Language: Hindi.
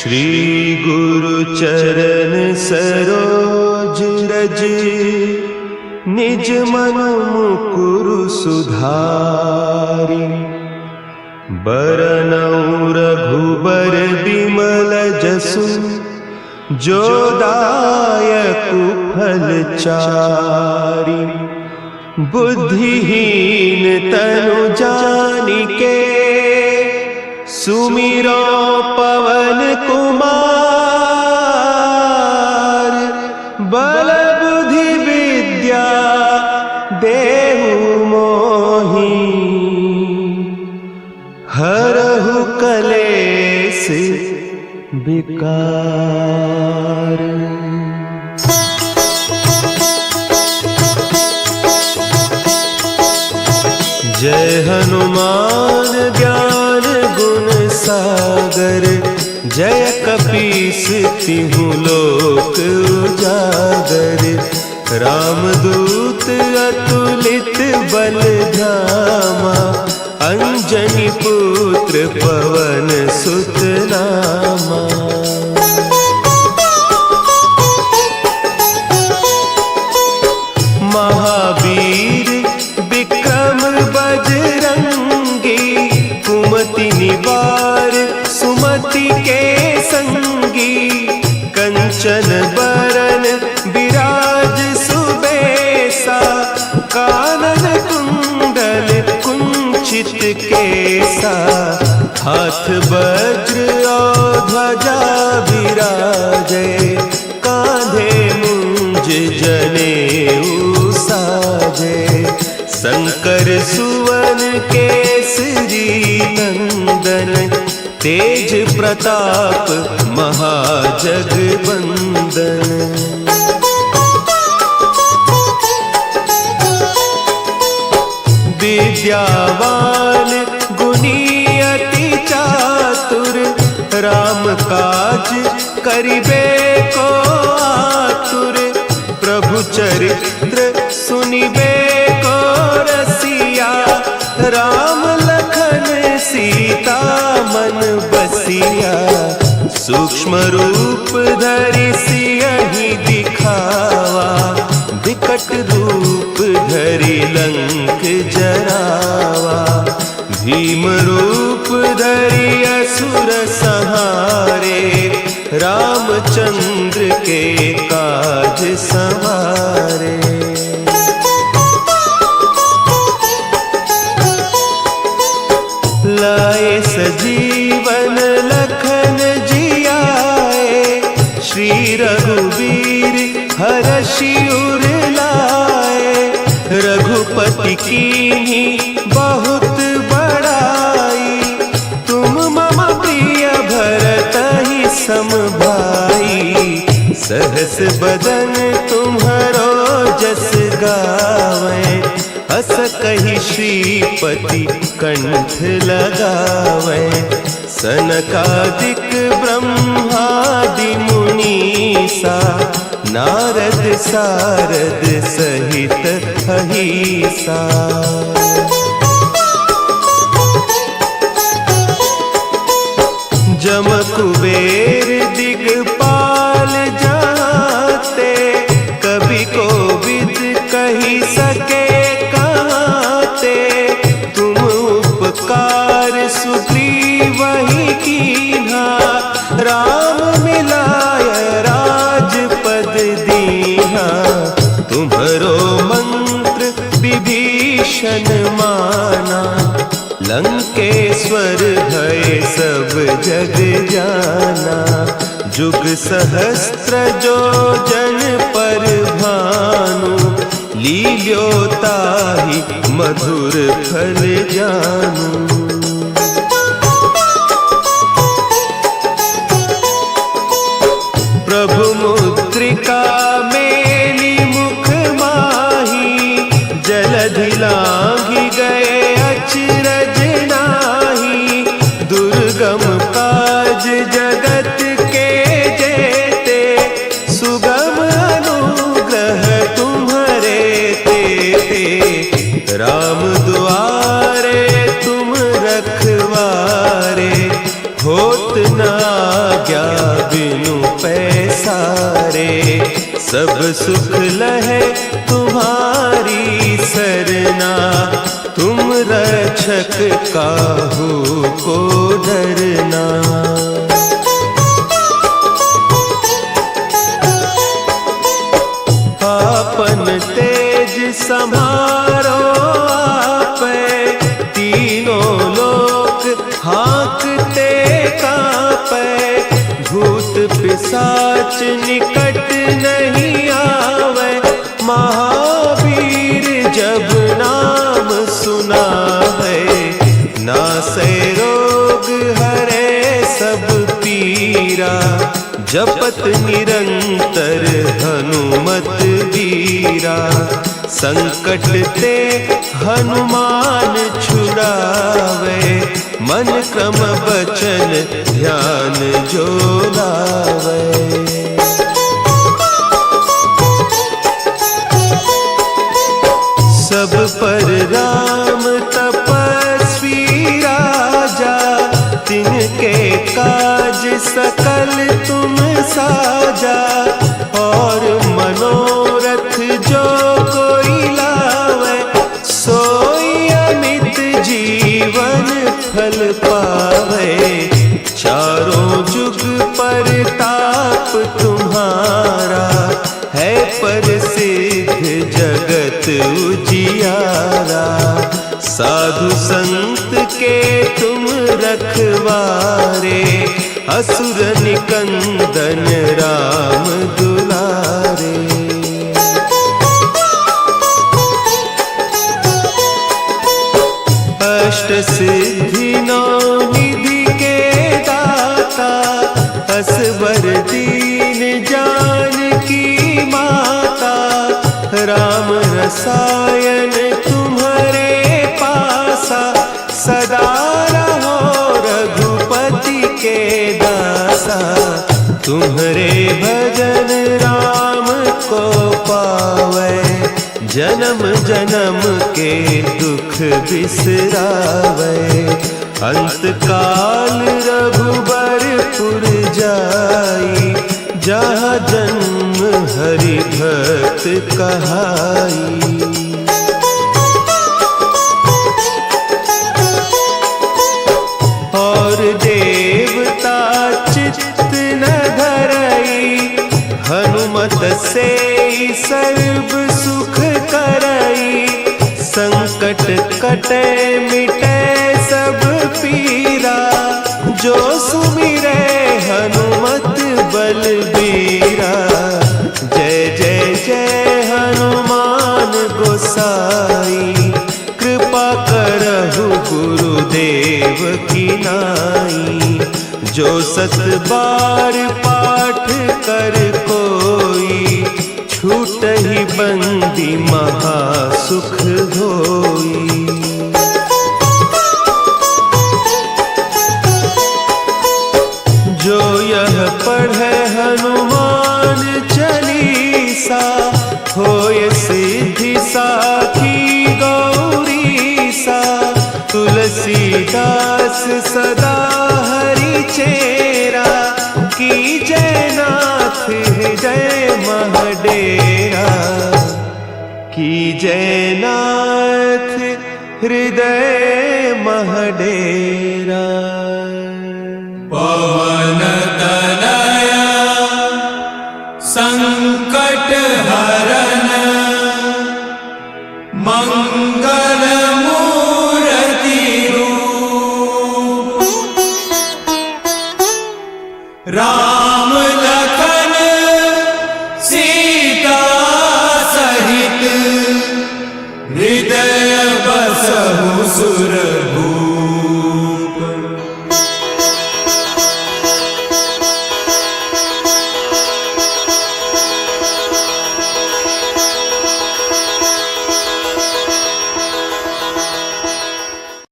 श्री गुरु चरण सरोज रज, निज मन मुकुरु सुधारि। बरनउँ रघुबर बिमल जसु, जो दायकु फल चारि। बुद्धिहीन तनु जानिके, सुमिरो पवन कुमार। बल बुद्धि विद्या देहु मोहि, हरहु कलेस विकार। जय हनुमान ज्ञान गुण सागर, जय कपीस तिहु लोक उजागर। रामदूत अतुलित बल धामा, अंजनी पुत्र पवन सुत नामा। महावीर विक्रम बजरंगी, कुमति निवार सुमति के संगी। कंचन बरन विराज सुबेसा, कानन कुंडल कुंचित केसा। हाथ वज्र और ध्वजा विराजे, कांधे मुंज जनेऊ साजे। शंकर सुवन केसरी नंदन, तेज प्रताप महाजगवंदन। विद्यावान गुणी अति चातुर, राम काज करिबे को आतुर। प्रभु चरित्र सुनिबे को रसिया, राम लखन सीता मन बसिया। सूक्ष्म रूप धरि सियहि दिखावा, विकट रूप धरि लंक जरावा। भीम रूप धरि असुर संहारे, रामचंद्र के काज संवारे। लाए सजीवन लखन जियाए, श्री रघुवीर हरषि उर लाए। रघुपति कीन्ही बहुत बड़ाई, तुम मम प्रिय भरतहि सम भाई। सहस बदन तुम्हरो जस गावें, अस कहि श्रीपति कंठ लगावें। सनकादिक ब्रह्मादि मुनीसा, नारद सारद सहित अहीसा। जम कुबेर दिगपाल जाते, कवि कोविद कहि सके कहते। तुम उपकार सुग्रीवहि कीन्हा, राम मिलाय राजपद दीन्हा। तुम्हरो मंत्र विभीषण माना, लंकेश्वर भय सब जग जाना। जुग सहस्त्र जो जन पर भानु, लील्यो ताहि मधुर फल जानू। प्रभु मुद्रिका मेली मुख माही, जलधि लांघि गए अचरज नाही। दुर्गम काज जगत के जेते, सुगम अनुग्रह तुम्हरे तेते। राम दुआरे तुम रखवारे, होत न आज्ञा बिनु पैसारे। सब सुख लहे तुम्हारी सरना, तुम रक्षक काहू को डरना। आपन तेज समारो आपे, तीनों लोक हाँकते कांपे। भूत पिशाच निकट नहीं आवे, महावीर जब नाम सुनावे। नासै रोग हरे सब पीरा, जपत निरंतर हनुमत वीरा। संकट ते हनुमान छुड़ावे, मन क्रम बचन ध्यान जो लावे। सब पर राम तपस्वी राजा, तिनके काज सकल तुम साजा। और मनोरथ जो कोई लावे, सोई अमित जीवन फल पावे। चारों जुग परताप तुम्हारा, है प्रसिद्ध जगत उजियारा। साधु संत के तुम रखवारे, असुर निकंदन राम दुलारे। अष्ट सिद्धि नौ निधि के दाता, असवर दीन जानकी माता। राम रसायन तुम्हारे पासा, सदा रहो रघुपति के दासा। तुम्हारे भजन राम को पावे, जन्म जन्म के दुख बिसरावे। अंत काल रघुबरपुर जाई, जहाँ जन्म हरि भक्त कहाई। और देवता चित्त न धरई, हनुमत से सर्व सुख करई। संकट कटे मिटे सब पीरा, जो सुमिरे हनुमत बलबीरा। जय जय जय हनुमान गोसाई, कृपा करहु गुरुदेव की नाई। जो सत बार पाठ कर कोई, छूटहि बंदी महासुख होई। जो यह पढ़े हनुमान चालीसा, होय सिद्धि साखी गौरीसा। तुलसीदास सदा हरि चेरा, की जय नाथ हृदय महडेरा। की जय नाथ हृदय महडेरा। पवन तनया संकट हरन, मंगल मूर्ति रूप। राम लखन सीता सहित, हृदय बसहु सुर